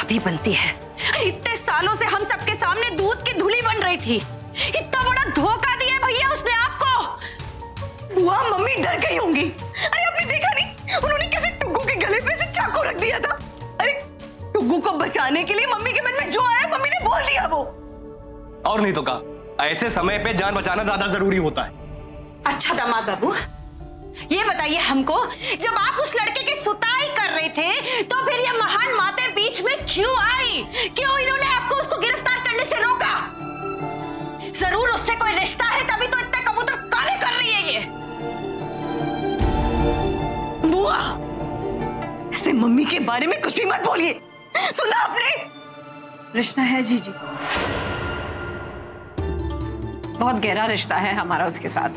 भाभी बनती है। अरे इतने सालों से हम सबके सामने दूध की धुली बन रही थी, इतना बड़ा धोखा दिया भैया उसने आपको। बुआ मम्मी डर गई होंगी। अरे आपने देखा नहीं उन्होंने कैसे टुग्गू के गले पे से चाकू रख दिया था। अरे टुग्गू को बचाने के लिए मम्मी के मन में जो आया मम्मी ने बोल दिया वो। और नहीं तो का, ऐसे समय पे जान बचाना ज्यादा जरूरी होता है। अच्छा दामाद बाबू, ये बताइए हमको, जब आप उस लड़के की सुताई कर रहे थे तो फिर ये महान माते बीच में क्यों आई? क्यों इन्होंने आपको उसको गिरफ्तार करने से रोका? जरूर उससे कोई रिश्ता है, तभी तो इतने कबूतर काले कर रही है ये। बुआ ऐसे मम्मी के बारे में कुछ भी मत बोलिए, सुना आपने? रिश्ता है जीजी, बहुत गहरा रिश्ता है हमारा उसके साथ।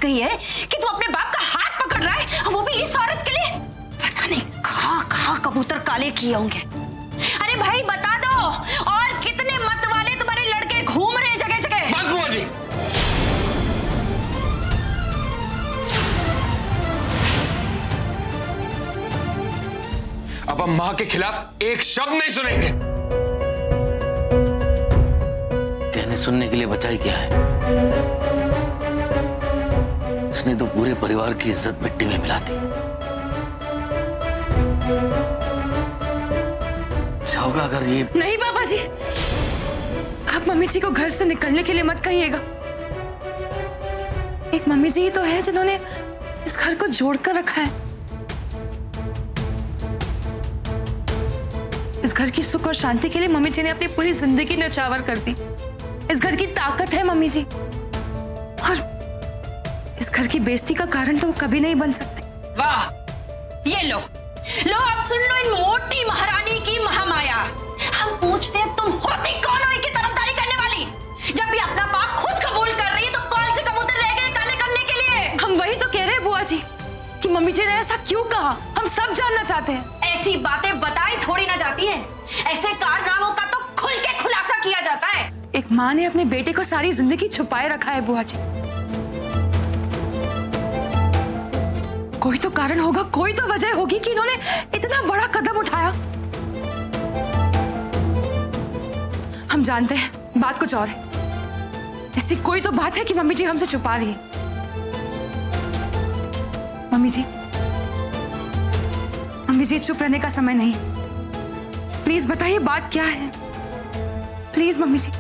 गई है कि तू अपने बाप का हाथ पकड़ रहा है, वो भी इस औरत के लिए। पता नहीं कहां कबूतर काले किए होंगे। अरे भाई बता दो, और कितने मत वाले तुम्हारे लड़के घूम रहे हैं जगह जगह। बस बुआ जी, अब हम मां के खिलाफ एक शब्द नहीं सुनेंगे। कहने सुनने के लिए बचा ही क्या है? उसने तो पूरे परिवार की इज्जत मिट्टी में मिला दी। अच्छा होगा अगर ये। नहीं बाबा जी, आप मम्मी जी को घर से निकलने के लिए मत कहिएगा। एक मम्मी जी ही तो है जिन्होंने इस घर को जोड़कर रखा है। इस घर की सुख और शांति के लिए मम्मी जी ने अपनी पूरी जिंदगी न्यौछावर कर दी। इस घर की ताकत है मम्मी जी, और इस घर की बेइज्जती का कारण तो वो कभी नहीं बन सकती। वाह, ये लो अब सुन लो इन मोटी महारानी की महामाया। हम पूछते हैं तुम होती कौन हो इनकी तरफदारी करने वाली? जब भी अपना पाप खुद कबूल कर रही है तो कौन से कबूतर रह गए काले करने के लिए? हम वही तो कह रहे हैं बुआ जी कि मम्मी जी ने ऐसा क्यों कहा, हम सब जानना चाहते हैं। ऐसी बातें बताई थोड़ी ना जाती है, ऐसे कारनामों का तो खुल के खुलासा किया जाता है। एक माँ ने अपने बेटे को सारी जिंदगी छुपाए रखा है बुआ जी। कोई तो कारण होगा, कोई तो वजह होगी कि इन्होंने इतना बड़ा कदम उठाया। हम जानते हैं बात कुछ और है। ऐसी कोई तो बात है कि मम्मी जी हमसे छुपा रही है। मम्मी जी चुप रहने का समय नहीं। प्लीज बताइए बात क्या है, प्लीज मम्मी जी।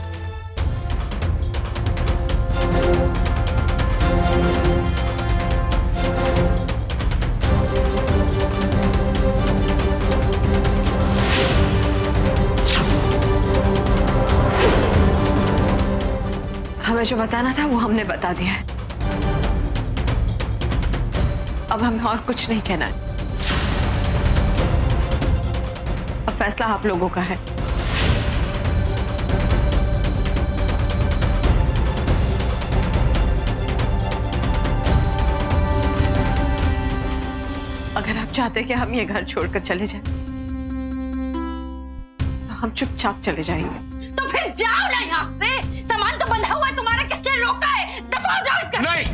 हमें जो बताना था वो हमने बता दिया है। अब हमें और कुछ नहीं कहना है। अब फैसला आप लोगों का है। अगर आप चाहते कि हम ये घर छोड़कर चले जाएं, तो हम चुपचाप चले जाएंगे। तो फिर जाओ ना यहाँ से, सामान तो बंधा हुआ है तुम्हारा, किसने रोका है? दफा हो जाओ इसका। नहीं,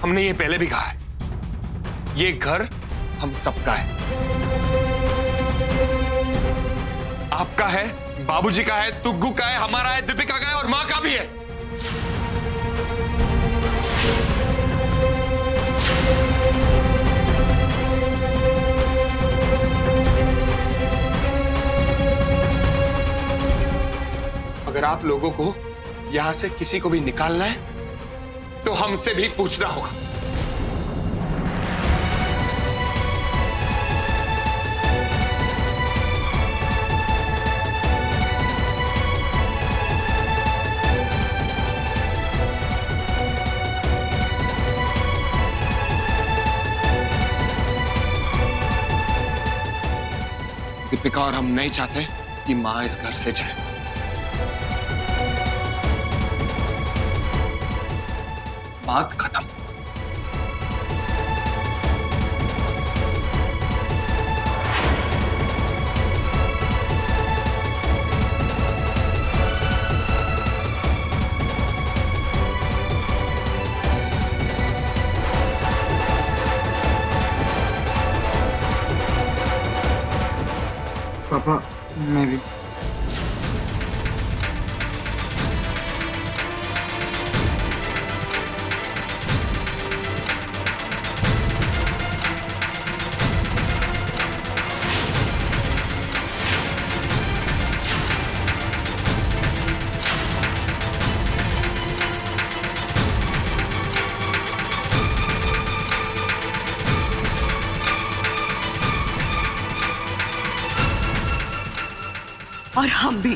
हमने ये पहले भी कहा है, ये घर हम सबका है। आपका है, बाबूजी का है, तुग्गू का है, हमारा है, दीपिका का है और मां का भी है। अगर आप लोगों को यहां से किसी को भी निकालना है तो हमसे भी पूछना होगा। दीपिका और हम नहीं चाहते कि माँ इस घर से जाए। बात खत्म। पापा मैं भी। और हम भी।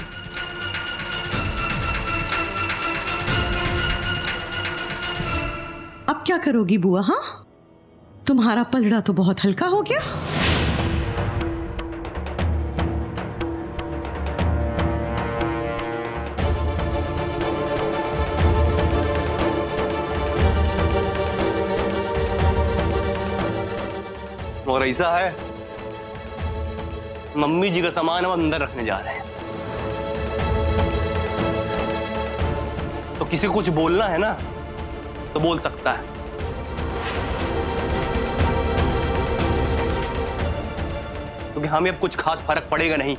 अब क्या करोगी बुआ? हाँ, तुम्हारा पलड़ा तो बहुत हल्का हो गया। और ऐसा है, मम्मी जी का सामान हम अंदर रखने जा रहे हैं, तो किसी को कुछ बोलना है ना तो बोल सकता है। क्योंकि हमें अब कुछ खास फर्क पड़ेगा नहीं।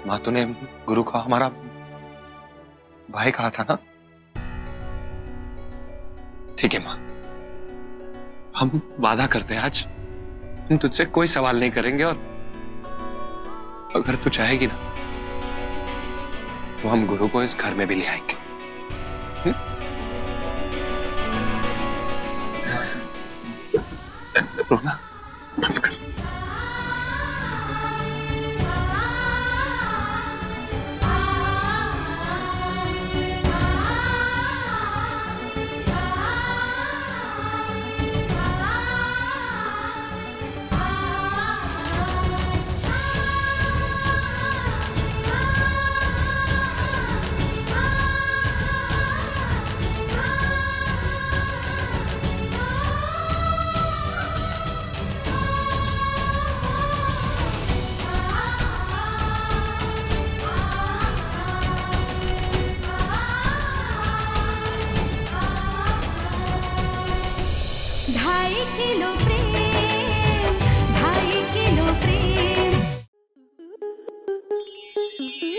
माँ, तूने गुरु को हमारा भाई कहा था ना? ठीक है माँ, हम वादा करते हैं आज हम तुझसे कोई सवाल नहीं करेंगे, और अगर तू चाहेगी ना तो हम गुरु को इस घर में भी ले आएंगे। रोना बंद कर।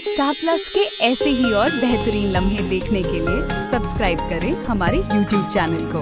स्टार प्लस के ऐसे ही और बेहतरीन लम्हे देखने के लिए सब्सक्राइब करें हमारे YouTube चैनल को।